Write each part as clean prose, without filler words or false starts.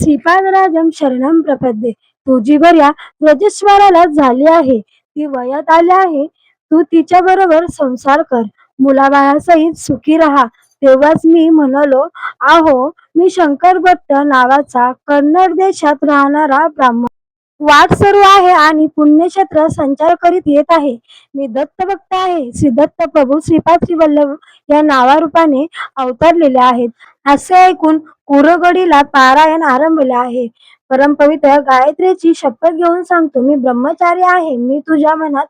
श्रीपादराजम शरणम प्रपद्ये. तुझी बऱ्या रजस्वराला झाली आहे, ती वयात आली आहे, तू तिच्या बरोबर संसार कर, मुलाबाळासहित सुखी राहा. तेव्हाच मी म्हणालो, आहो, मी शंकर भट्ट नावाचा कन्नड देशात राहणारा ब्राह्मण वाट सुरू आहे आणि पुण्यक्षेत्र संचार करीत येत आहे. मी दत्तभक्त आहे. श्री दत्त प्रभू श्रीपाद श्री वल्लभ या नावारूपाने अवतरलेले आहेत. असे ऐकून कुरगडीला पारायण आरंभले आहे. परमपवित्र गायत्रीची शपथ घेऊन सांगतो, मी ब्रह्मचारी आहे. मी तुझ्या मनात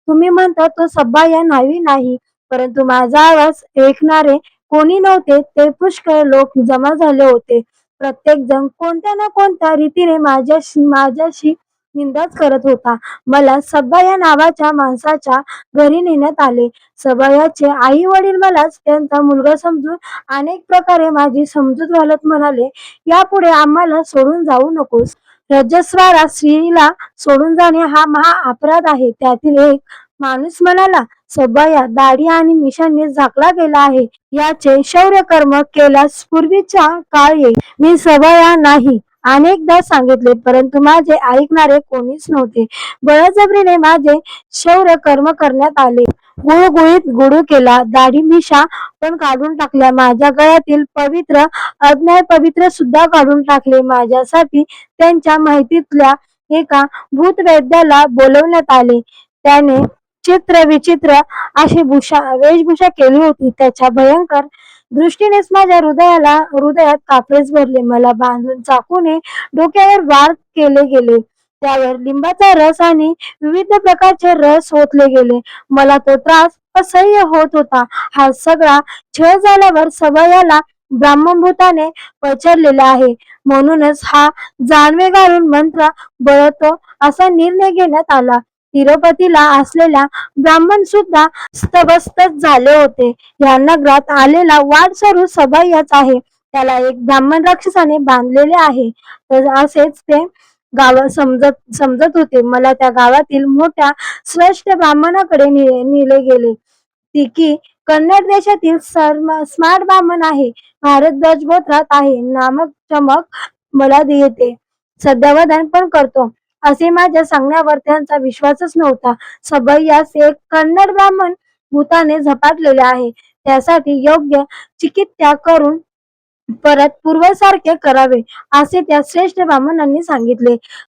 तुम्ही म्हणता तो सभा नावी नाही, परंतु माझा आवाज ऐकणारे कोणी नव्हते. ते पुष्कळ लोक जमा झाले होते. प्रत्येक जण कोणत्या ना कोणत्या रीतीने माझ्याशी निंदाच करत होता. मला सब्बा या नावाच्या माणसाच्या घरी नेण्यात आले. सब्बायाचे आई वडील मलाच त्यांचा मुलगा समजून अनेक प्रकारे माझी समजूत घालत म्हणाले, यापुढे आम्हाला सोडून जाऊ नकोस. रजस्वाला स्त्रीला सोडून जाणे हा महा अपराध आहे. त्यातील एक माणूस म्हणाला, सब्बाया दाढी आणि मिशांनी झाकला गेला आहे. याचे शौर्यकर्म केल्यास पूर्वीचा काळ येईल. मी सब्बाया नाही अनेकदा सांगितले, परंतु माझे ऐकणारे कोणीच नव्हते. बळजबरीने माझे शौर्य कर्म करण्यात आले. गुळगुळीत गुडू केला, दाढी मिशा पण काढून टाकल्या. माझ्या गळ्यातील पवित्र अज्ञाय पवित्र सुद्धा काढून टाकले. माझ्यासाठी त्यांच्या माहितीतल्या एका भूतवैद्याला बोलवण्यात आले. त्याने चित्र विचित्र अशी वेशभूषा केली होती. त्याच्या भयंकर दृष्टीनेच माझ्या हृदयात कापरेच भरले. मला बांधून चाकूने डोक्यावर वार केले गेले. त्यावर लिंबाचा रस आणि विविध प्रकारचे रस ओतले गेले. मला तो त्रास असह्य होत होता. हा सगळा छळ झाल्यावर सभयाला ब्राह्मणभूताने पछाडलेला आहे, म्हणूनच हा जानवे घालून मंत्र बळतो असा निर्णय घेण्यात आला. तिरुपतीला असलेला ब्राह्मण सुद्धा स्तबस्तच झाले होते. या नगरात आलेला वाटसरू सभयाच आहे. त्याला एक ब्राह्मण राक्षसाने बांधलेले आहे, तर असेच ते गाव समजत होते. मला त्या गावातील मोठ्या श्रेष्ठ ब्राह्मणाकडे नेले गेले. ती की कन्नड देशातील स्मार्ट ब्राह्मण आहे. भारद्वाज गोत्रात आहे. नामक चमक मला येते, सद्यवदन पण करतो, असे माझ्या सांगण्यावर त्यांचा विश्वासच नव्हता. सभयास एक कन्नड ब्राह्मण भूताने झपाटलेले आहे. त्यासाठी योग्य चिकित्सा करून परत पूर्वसारखे करावे, असे त्या श्रेष्ठ ब्राह्मणांनी सांगितले.